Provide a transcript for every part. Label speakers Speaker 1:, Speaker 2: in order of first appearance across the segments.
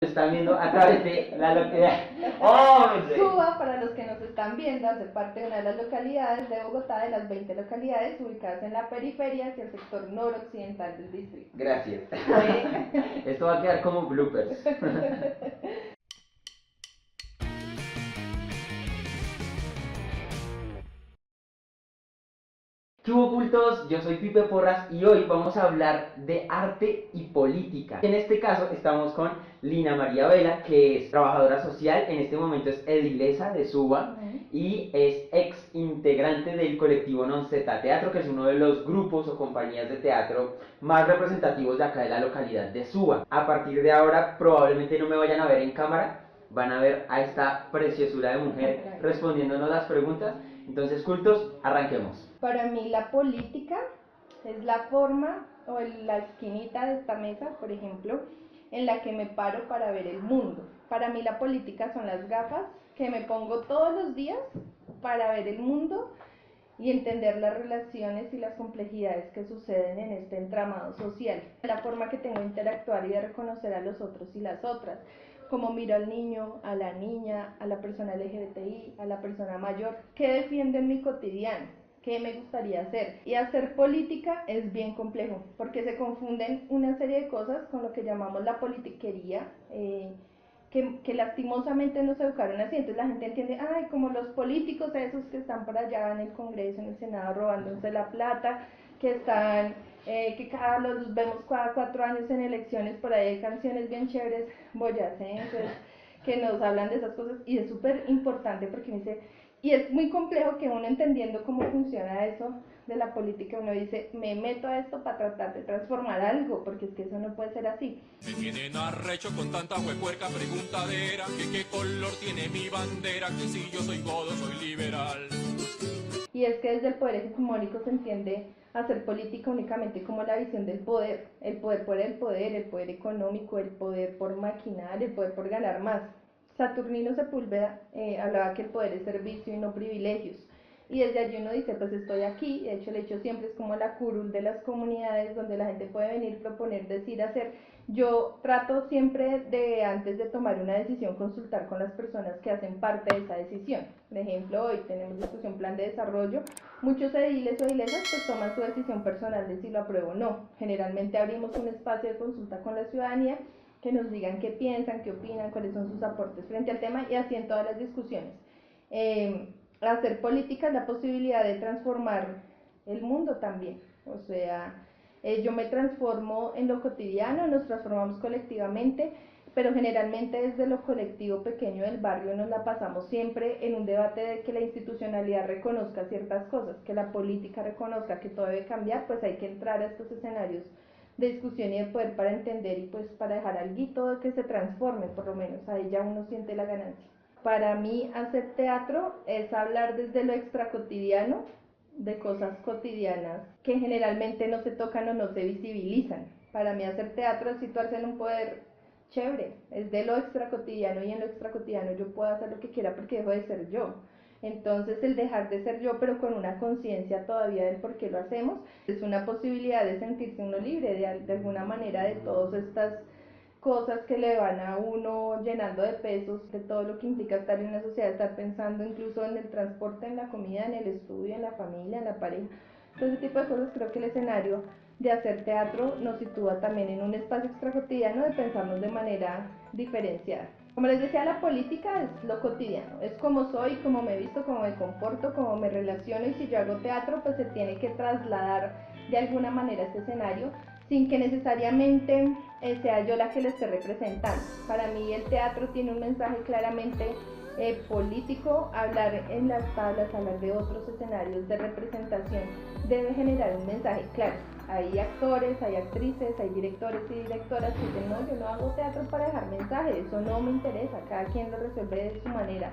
Speaker 1: Están viendo a través de la localidad. ¡Oh!
Speaker 2: Suba, para los que nos están viendo, hace parte de una de las localidades de Bogotá, de las 20 localidades ubicadas en la periferia hacia el sector noroccidental del distrito.
Speaker 1: Gracias.
Speaker 2: ¿Sí?
Speaker 1: Esto va a quedar como bloopers. ¿Qué hubo, cultos? Yo soy Pipe Porras y hoy vamos a hablar de arte y política. En este caso estamos con Lina María Vela, que es trabajadora social, en este momento es edilesa de Suba y es ex integrante del colectivo Non Zeta Teatro, que es uno de los grupos o compañías de teatro más representativos de acá de la localidad de Suba. A partir de ahora probablemente no me vayan a ver en cámara, van a ver a esta preciosura de mujer respondiéndonos las preguntas. Entonces, cultos, arranquemos.
Speaker 2: Para mí la política es la forma o la esquinita de esta mesa, por ejemplo, en la que me paro para ver el mundo. Para mí la política son las gafas que me pongo todos los días para ver el mundo y entender las relaciones y las complejidades que suceden en este entramado social. La forma que tengo de interactuar y de reconocer a los otros y las otras. Como miro al niño, a la niña, a la persona LGBTI, a la persona mayor, qué defiendo en mi cotidiano, qué me gustaría hacer. Y hacer política es bien complejo, porque se confunden una serie de cosas con lo que llamamos la politiquería, que lastimosamente nos educaron así. Entonces la gente entiende, ay, como los políticos esos que están por allá en el Congreso, en el Senado, robándose la plata, que están, que los vemos cada 4 años en elecciones, por ahí hay canciones bien chéveres, boyacenses, que nos hablan de esas cosas, y es súper importante porque me dice, y es muy complejo que uno entendiendo cómo funciona eso de la política, uno dice, me meto a esto para tratar de transformar algo, porque es que eso no puede ser así.
Speaker 3: Me tienen arrecho con tanta huepuerca preguntadera, que qué color tiene mi bandera, que si yo soy godo, soy liberal.
Speaker 2: Y es que desde el poder hegemónico se entiende hacer política únicamente como la visión del poder, el poder por el poder económico, el poder por maquinar, el poder por ganar más. Saturnino Sepúlveda hablaba que el poder es servicio y no privilegios. Y desde allí uno dice, pues estoy aquí, de hecho el hecho siempre es como la curul de las comunidades donde la gente puede venir, proponer, decir, hacer. Yo trato siempre de, antes de tomar una decisión, consultar con las personas que hacen parte de esa decisión. Por ejemplo, hoy tenemos discusión plan de desarrollo, muchos ediles o edilesas pues toman su decisión personal de si lo apruebo o no. Generalmente abrimos un espacio de consulta con la ciudadanía, que nos digan qué piensan, qué opinan, cuáles son sus aportes frente al tema, y así en todas las discusiones. Hacer política es la posibilidad de transformar el mundo también, o sea, yo me transformo en lo cotidiano, nos transformamos colectivamente, pero generalmente desde lo colectivo pequeño del barrio nos la pasamos siempre en un debate de que la institucionalidad reconozca ciertas cosas, que la política reconozca que todo debe cambiar, pues hay que entrar a estos escenarios de discusión y de poder para entender y pues para dejar algo de que se transforme, por lo menos ahí ya uno siente la ganancia. Para mí hacer teatro es hablar desde lo extracotidiano, de cosas cotidianas que generalmente no se tocan o no se visibilizan. Para mí hacer teatro es situarse en un poder chévere, es de lo extracotidiano, y en lo extracotidiano yo puedo hacer lo que quiera porque dejo de ser yo. Entonces el dejar de ser yo pero con una conciencia todavía del por qué lo hacemos, es una posibilidad de sentirse uno libre de alguna manera de todas estas cosas que le van a uno llenando de pesos, de todo lo que implica estar en una sociedad, estar pensando incluso en el transporte, en la comida, en el estudio, en la familia, en la pareja, todo ese tipo de cosas. Creo que el escenario de hacer teatro nos sitúa también en un espacio extracotidiano de pensarnos de manera diferenciada. Como les decía, la política es lo cotidiano, es como soy, cómo me visto, cómo me comporto, cómo me relaciono, y si yo hago teatro, pues se tiene que trasladar de alguna manera a este escenario, sin que necesariamente sea yo la que lo esté representando. Para mí el teatro tiene un mensaje claramente político. Hablar en las tablas, hablar de otros escenarios de representación debe generar un mensaje claro. Hay actores, hay actrices, hay directores y directoras que dicen, no, yo no hago teatro para dejar mensajes, eso no me interesa, cada quien lo resuelve de su manera,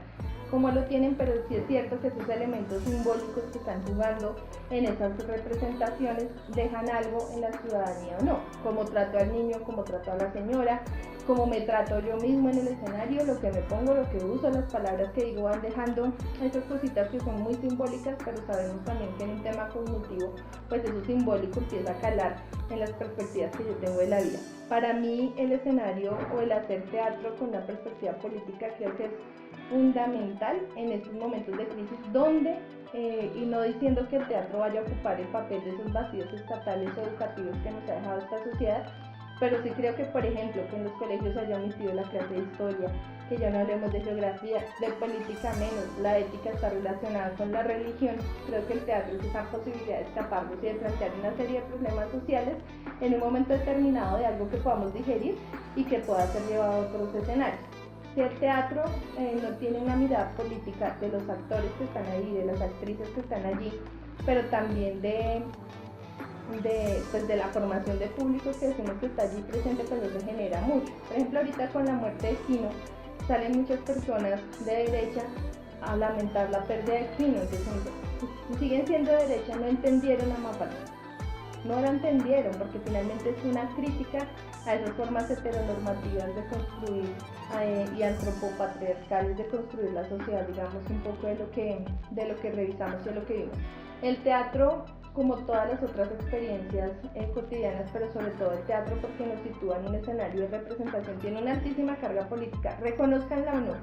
Speaker 2: como lo tienen, pero sí es cierto que esos elementos simbólicos que están jugando en esas representaciones dejan algo en la ciudadanía o no, como trato al niño, como trato a la señora, cómo me trato yo mismo en el escenario, lo que me pongo, lo que uso, las palabras que digo van dejando esas cositas que son muy simbólicas, pero sabemos también que en un tema cognitivo, pues eso simbólico empieza a calar en las perspectivas que yo tengo de la vida. Para mí el escenario o el hacer teatro con una perspectiva política creo que es fundamental en estos momentos de crisis donde, y no diciendo que el teatro vaya a ocupar el papel de esos vacíos estatales o educativos que nos ha dejado esta sociedad, pero sí creo que, por ejemplo, que en los colegios haya omitido la clase de historia, que ya no hablemos de geografía, de política menos, la ética está relacionada con la religión. Creo que el teatro es esa posibilidad de escaparnos y de plantear una serie de problemas sociales en un momento determinado de algo que podamos digerir y que pueda ser llevado a otros escenarios. Si el teatro no tiene una mirada política de los actores que están ahí, de las actrices que están allí, pero también de la formación de público que decimos que está allí presente, pues eso genera mucho. Por ejemplo, ahorita con la muerte de Quino, salen muchas personas de derecha a lamentar la pérdida de Quino, entonces siguen siendo de derecha, no entendieron a Mapalé, no la entendieron, porque finalmente es una crítica a esas formas heteronormativas de construir y antropopatriarcales de construir la sociedad, digamos, un poco de lo que revisamos y de lo que vimos. El teatro, como todas las otras experiencias cotidianas, pero sobre todo el teatro, porque nos sitúa en un escenario de representación, tiene una altísima carga política, reconózcanla o no,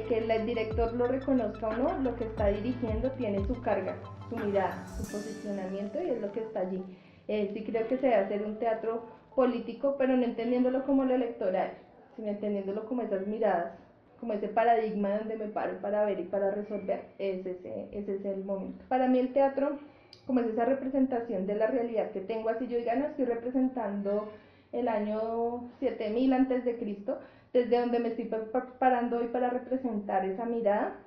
Speaker 2: que el director lo reconozca o no, lo que está dirigiendo tiene su carga, su mirada, su posicionamiento y es lo que está allí. Sí creo que se debe hacer un teatro político, pero no entendiéndolo como lo electoral, sino entendiéndolo como esas miradas, como ese paradigma donde me paro para ver y para resolver. Ese es el momento. Para mí el teatro, como es esa representación de la realidad que tengo, así yo diga, no estoy representando el año 7000 antes de Cristo, desde donde me estoy preparando hoy para representar esa mirada,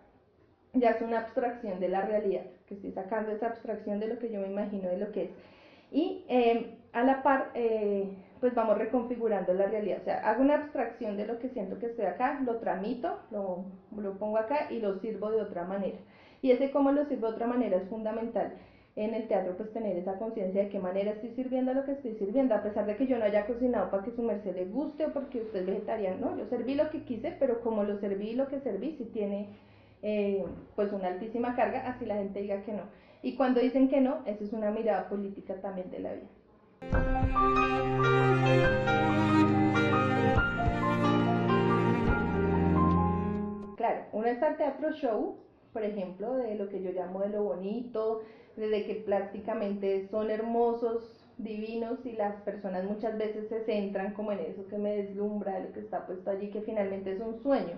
Speaker 2: ya es una abstracción de la realidad, que estoy sacando esa abstracción de lo que yo me imagino de lo que es. Y a la par, pues vamos reconfigurando la realidad, o sea, hago una abstracción de lo que siento que estoy acá, lo tramito, lo pongo acá y lo sirvo de otra manera. Y ese cómo lo sirvo de otra manera es fundamental en el teatro, pues tener esa conciencia de qué manera estoy sirviendo lo que estoy sirviendo, a pesar de que yo no haya cocinado para que su merced le guste o porque usted es vegetariano, no, yo serví lo que quise, pero como lo serví y lo que serví, sí tiene pues una altísima carga, así la gente diga que no. Y cuando dicen que no, eso es una mirada política también de la vida. Claro, uno está al teatro show, por ejemplo, de lo que yo llamo de lo bonito, desde que plásticamente son hermosos, divinos, y las personas muchas veces se centran como en eso que me deslumbra, de lo que está puesto allí, que finalmente es un sueño.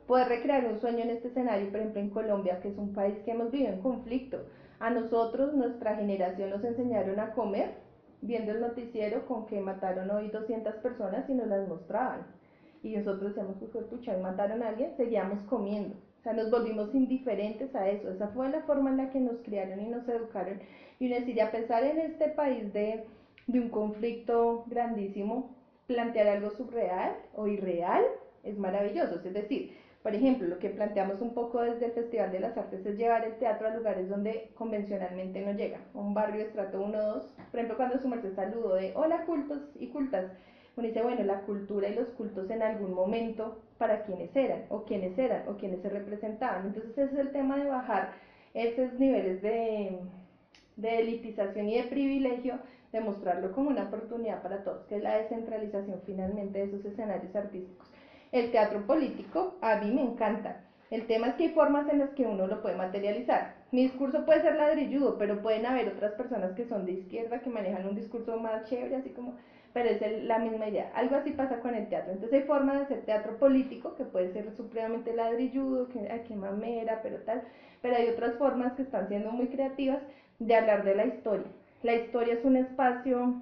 Speaker 2: Poder recrear un sueño en este escenario, por ejemplo en Colombia, que es un país que hemos vivido en conflicto. A nosotros, nuestra generación, nos enseñaron a comer viendo el noticiero con que mataron hoy 200 personas y nos las mostraban. Y nosotros decíamos, pues pucha, hoy mataron a alguien, seguíamos comiendo. O sea, nos volvimos indiferentes a eso. Esa fue la forma en la que nos criaron y nos educaron. Y uno decir, a pesar en este país de un conflicto grandísimo, plantear algo surreal o irreal es maravilloso. Es decir, por ejemplo, lo que planteamos un poco desde el Festival de las Artes es llevar el teatro a lugares donde convencionalmente no llega. Un barrio de estrato 1 o 2, por ejemplo, cuando su merced saludó de hola cultos y cultas, uno dice, bueno, la cultura y los cultos en algún momento, ¿para quiénes eran? ¿O quiénes eran? ¿O quiénes se representaban? Entonces ese es el tema de bajar esos niveles de elitización y de privilegio, de mostrarlo como una oportunidad para todos, que es la descentralización finalmente de esos escenarios artísticos. El teatro político a mí me encanta. El tema es que hay formas en las que uno lo puede materializar. Mi discurso puede ser ladrilludo, pero pueden haber otras personas que son de izquierda, que manejan un discurso más chévere, así como, pero es la misma idea. Algo así pasa con el teatro. Entonces hay formas de hacer teatro político, que puede ser supremamente ladrilludo, que ay, qué mamera, pero tal. Pero hay otras formas que están siendo muy creativas de hablar de la historia. La historia es un espacio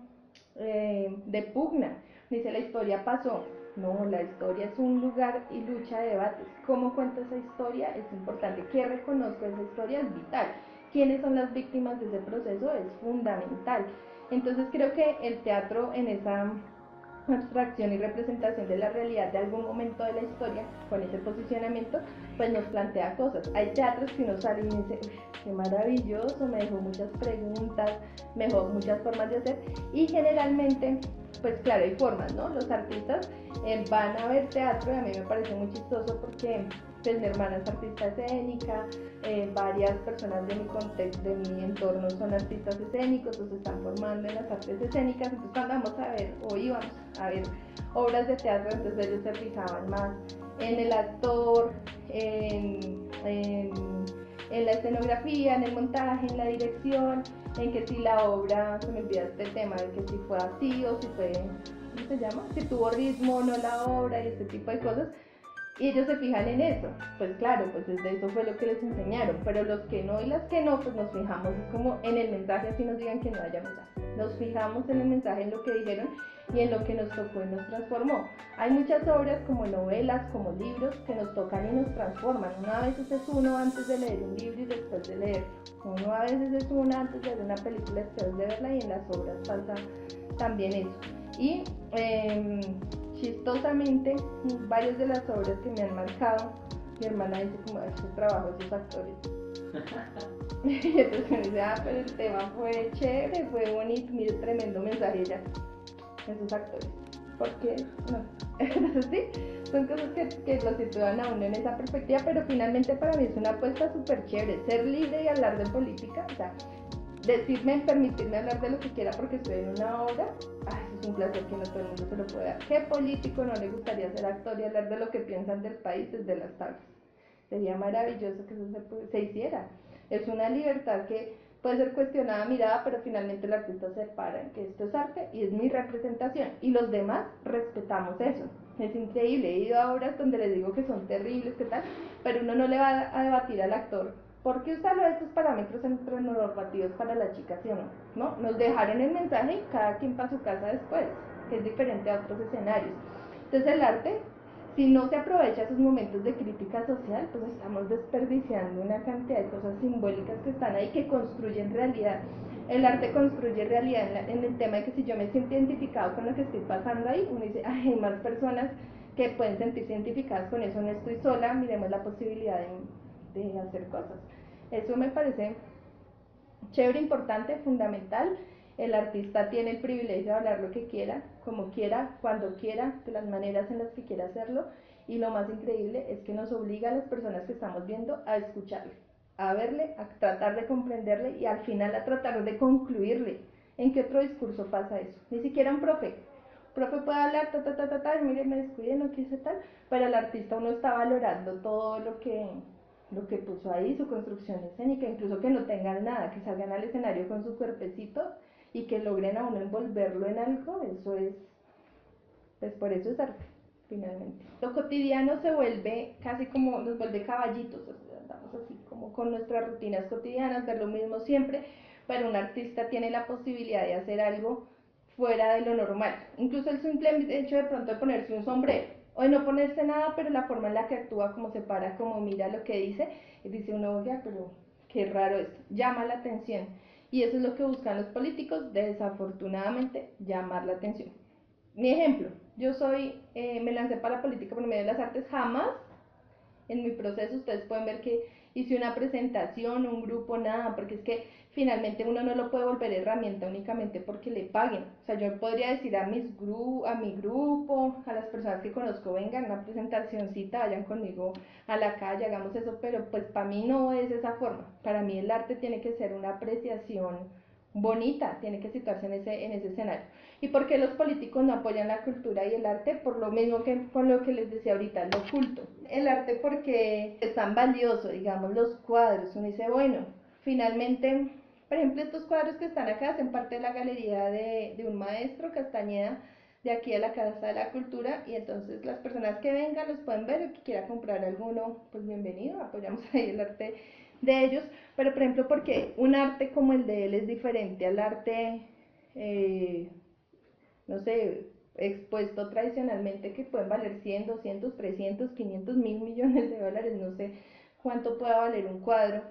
Speaker 2: de pugna. Dice, la historia pasó. No, la historia es un lugar y lucha de debates. ¿Cómo cuento esa historia? Es importante. ¿Qué reconozco de esa historia? Es vital. ¿Quiénes son las víctimas de ese proceso? Es fundamental. Entonces creo que el teatro en esa abstracción y representación de la realidad de algún momento de la historia, con ese posicionamiento, pues nos plantea cosas. Hay teatros que uno sale y dice, qué maravilloso, me dejó muchas preguntas, me dejó muchas formas de hacer, y generalmente pues claro, hay formas, ¿no? Los artistas van a ver teatro y a mí me parece muy chistoso porque pues mi hermana es artista escénica, varias personas de mi contexto, de mi entorno son artistas escénicos o se están formando en las artes escénicas, entonces cuando vamos a ver o íbamos a ver obras de teatro, entonces ellos se fijaban más en el actor, en la escenografía, en el montaje, en la dirección, en que si la obra, se me olvida este tema, de que si fue así o si fue, ¿cómo se llama? Si tuvo ritmo o no la obra y este tipo de cosas. Y ellos se fijan en eso, pues claro, pues desde eso fue lo que les enseñaron, pero los que no y las que no, pues nos fijamos como en el mensaje, así nos digan que no haya mensaje. Nos fijamos en el mensaje, en lo que dijeron y en lo que nos tocó y nos transformó. Hay muchas obras como novelas, como libros, que nos tocan y nos transforman. Una a veces es uno antes de leer un libro y después de leerlo. Uno a veces es uno antes de ver una película y después de verla, y en las obras pasa también eso. Y chistosamente, varias de las obras que me han marcado, mi hermana dice como, ese trabajo de esos actores. Y entonces me dice, pero el tema fue chévere, fue bonito, mire, tremendo mensaje ya, esos actores. Porque, no, entonces sí, son cosas que lo sitúan a uno en esa perspectiva, pero finalmente para mí es una apuesta súper chévere, ser libre y hablar de política, o sea, permitirme hablar de lo que quiera porque estoy en una obra, eso es un placer que no todo el mundo se lo puede dar. ¿Qué político no le gustaría ser actor y hablar de lo que piensan del país desde las tablas? Sería maravilloso que eso se hiciera. Es una libertad que puede ser cuestionada, mirada, pero finalmente el artista se para en que esto es arte y es mi representación, y los demás respetamos eso. Es increíble, he ido a obras donde les digo que son terribles, que tal, pero uno no le va a debatir al actor ¿por qué usarlo estos parámetros entre normativos para la chica, sí o no? ¿No? Nos dejaron el mensaje y cada quien para su casa después, que es diferente a otros escenarios. Entonces el arte, si no se aprovecha esos momentos de crítica social, pues estamos desperdiciando una cantidad de cosas simbólicas que están ahí, que construyen realidad. El arte construye realidad en el tema de que si yo me siento identificado con lo que estoy pasando ahí, uno dice, hay más personas que pueden sentirse identificadas con eso, no estoy sola, miremos la posibilidad de hacer cosas. Eso me parece chévere, importante, fundamental. El artista tiene el privilegio de hablar lo que quiera, como quiera, cuando quiera, de las maneras en las que quiera hacerlo, y lo más increíble es que nos obliga a las personas que estamos viendo a escucharle, a verle, a tratar de comprenderle y al final a tratar de concluirle. ¿En qué otro discurso pasa eso? Ni siquiera un profe puede hablar, mire, me descuide, no quise tal, pero el artista uno está valorando todo lo que puso ahí, su construcción escénica, incluso que no tengan nada, que salgan al escenario con su cuerpecito y que logren a uno envolverlo en algo, eso es, pues por eso es arte, finalmente. Lo cotidiano se vuelve casi como, nos vuelve caballitos, o sea, andamos así como con nuestras rutinas cotidianas, ver lo mismo siempre, pero un artista tiene la posibilidad de hacer algo fuera de lo normal, incluso el simple hecho de pronto de ponerse un sombrero, o de no ponerse nada, pero la forma en la que actúa, como se para, como mira lo que dice, y dice uno, oiga, pero qué raro esto, llama la atención, y eso es lo que buscan los políticos, desafortunadamente, llamar la atención. Mi ejemplo, yo me lancé para la política por medio de las artes, jamás en mi proceso ustedes pueden ver que hice una presentación, un grupo, nada, porque es que finalmente uno no lo puede volver herramienta únicamente porque le paguen. O sea, yo podría decir a mi grupo, a las personas que conozco, vengan a una presentacioncita, vayan conmigo a la calle, hagamos eso, pero pues para mí no es esa forma. Para mí el arte tiene que ser una apreciación bonita, tiene que situarse en ese escenario. ¿Y por qué los políticos no apoyan la cultura y el arte? Por lo mismo que con lo que les decía ahorita, lo oculto. El arte porque es tan valioso, digamos, los cuadros, uno dice, bueno, finalmente, por ejemplo, estos cuadros que están acá hacen parte de la galería de un maestro, Castañeda, de aquí a la Casa de la Cultura, y entonces las personas que vengan los pueden ver, el que quiera comprar alguno, pues bienvenido, apoyamos ahí el arte de ellos, pero por ejemplo, porque un arte como el de él es diferente al arte, no sé, expuesto tradicionalmente, que pueden valer 100, 200, 300, 500, 1.000 millones de dólares, no sé cuánto pueda valer un cuadro,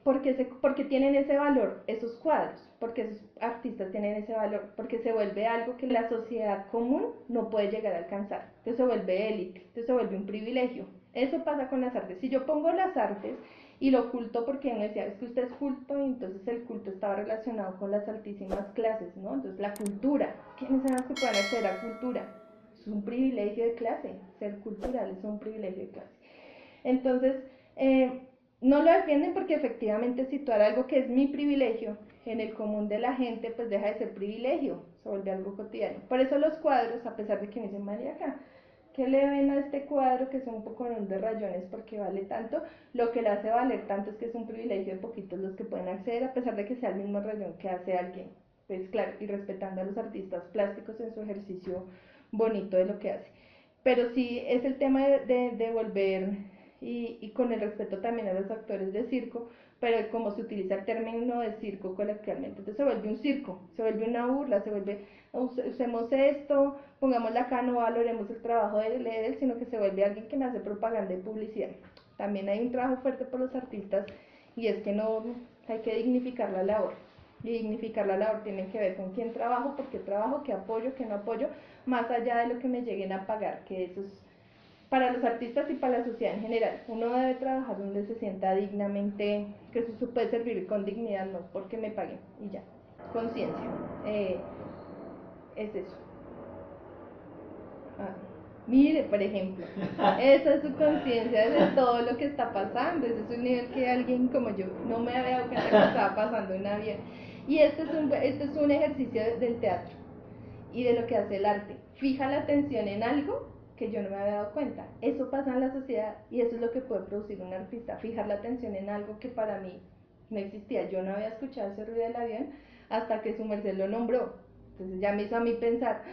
Speaker 2: porque tienen ese valor esos cuadros, porque esos artistas tienen ese valor, porque se vuelve algo que la sociedad común no puede llegar a alcanzar, entonces se vuelve élite, entonces se vuelve un privilegio. Eso pasa con las artes. Si yo pongo las artes Y lo culto porque uno decía, es que usted es culto, y entonces el culto estaba relacionado con las altísimas clases, ¿no? Entonces la cultura, ¿quiénes son los que pueden acceder a cultura? Es un privilegio de clase, ser cultural es un privilegio de clase. Entonces, no lo defienden porque efectivamente situar algo que es mi privilegio en el común de la gente, pues deja de ser privilegio, se vuelve algo cotidiano. Por eso los cuadros, a pesar de que me dicen, María, acá, ¿qué le ven a este cuadro que son un poco de rayones porque vale tanto? Lo que le hace valer tanto es que es un privilegio de poquitos los que pueden acceder, a pesar de que sea el mismo rayón que hace alguien. Pues claro, y respetando a los artistas plásticos en su ejercicio bonito de lo que hace. Pero sí es el tema de volver, y con el respeto también a los actores de circo, pero como se utiliza el término de circo coloquialmente, entonces se vuelve un circo, se vuelve una burla, se vuelve, usemos esto, pongámosla acá, no valoremos el trabajo de él, sino que se vuelve alguien que me hace propaganda y publicidad. También hay un trabajo fuerte por los artistas, y es que no hay que dignificar la labor. Y dignificar la labor tiene que ver con quién trabajo, por qué trabajo, qué apoyo, qué no apoyo, más allá de lo que me lleguen a pagar, que eso es para los artistas y para la sociedad en general. Uno debe trabajar donde se sienta dignamente, que eso puede servir con dignidad, no porque me paguen, y ya. Conciencia, es eso. Mire, por ejemplo, esa es su conciencia de todo lo que está pasando. Ese es un nivel que alguien como yo no me había dado cuenta que estaba pasando en avión. Y este es un ejercicio del teatro y de lo que hace el arte. Fija la atención en algo que yo no me había dado cuenta. Eso pasa en la sociedad y eso es lo que puede producir un artista. Fijar la atención en algo que para mí no existía. Yo no había escuchado ese ruido del avión hasta que su merced lo nombró. Entonces ya me hizo a mí pensar,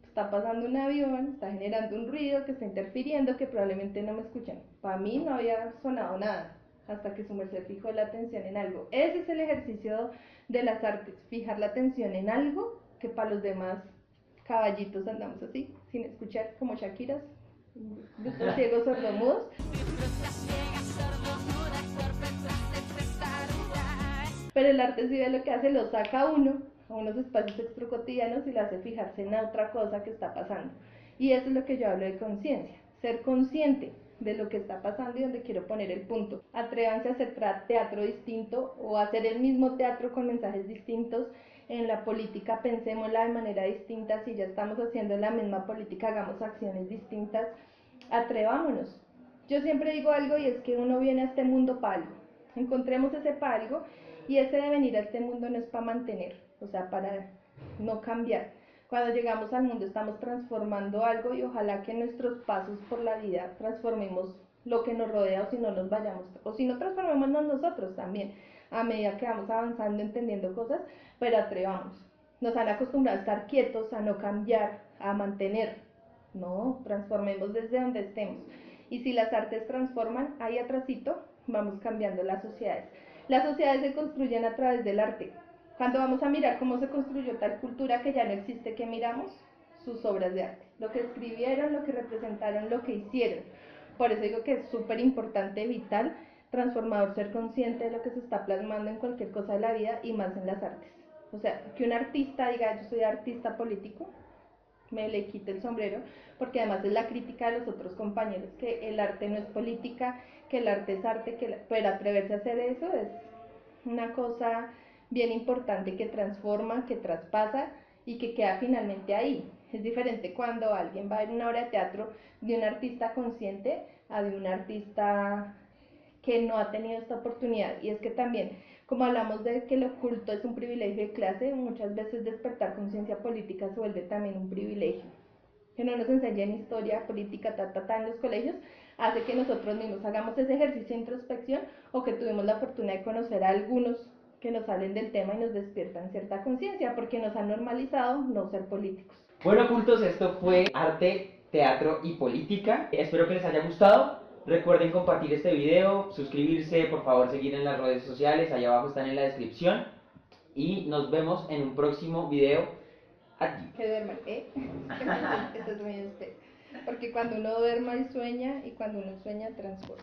Speaker 2: está pasando un avión, está generando un ruido que está interfiriendo, que probablemente no me escuchan. Para mí no había sonado nada hasta que su merced fijó la atención en algo. Ese es el ejercicio de las artes, fijar la atención en algo que para los demás caballitos andamos así, sin escuchar, como Shakiras, brutos, ciegos, sordomudos. Pero el arte sí ve lo que hace, lo saca a uno a unos espacios extracotidianos y lo hace fijarse en otra cosa que está pasando. Y eso es lo que yo hablo de conciencia, ser consciente de lo que está pasando y donde quiero poner el punto. Atrévanse a hacer teatro distinto o hacer el mismo teatro con mensajes distintos. En la política pensémosla de manera distinta, si ya estamos haciendo la misma política, hagamos acciones distintas, atrevámonos. Yo siempre digo algo y es que uno viene a este mundo para algo, encontremos ese para algo, y ese de venir a este mundo no es para mantener, o sea, para no cambiar. Cuando llegamos al mundo estamos transformando algo y ojalá que en nuestros pasos por la vida transformemos lo que nos rodea, o si no nos vayamos, o si no transformémonos nosotros también, a medida que vamos avanzando, entendiendo cosas, pero atrevamos. Nos han acostumbrado a estar quietos, a no cambiar, a mantener. No, transformemos desde donde estemos. Y si las artes transforman, ahí atrásito vamos cambiando las sociedades. Las sociedades se construyen a través del arte. Cuando vamos a mirar cómo se construyó tal cultura que ya no existe, ¿qué miramos? Sus obras de arte. Lo que escribieron, lo que representaron, lo que hicieron. Por eso digo que es súper importante, vital, transformador, ser consciente de lo que se está plasmando en cualquier cosa de la vida y más en las artes. O sea, que un artista diga, yo soy artista político, me le quite el sombrero, porque además es la crítica de los otros compañeros, que el arte no es política, que el arte es arte, pero atreverse a hacer eso es una cosa bien importante que transforma, que traspasa y que queda finalmente ahí. Es diferente cuando alguien va a ver una obra de teatro de un artista consciente a de un artista que no ha tenido esta oportunidad. Y es que también, como hablamos de que lo oculto es un privilegio de clase, muchas veces despertar conciencia política se vuelve también un privilegio. Que no nos enseñen historia, política, en los colegios, hace que nosotros mismos hagamos ese ejercicio de introspección, o que tuvimos la fortuna de conocer a algunos que nos salen del tema y nos despiertan cierta conciencia, porque nos han normalizado no ser políticos.
Speaker 1: Bueno, cultos, esto fue arte, teatro y política. Espero que les haya gustado. Recuerden compartir este video, suscribirse, por favor seguir en las redes sociales, allá abajo están en la descripción. Y nos vemos en un próximo video. Adiós.
Speaker 2: Que duerman, Esto es muy especial. Porque cuando uno duerma y sueña, y cuando uno sueña transforma.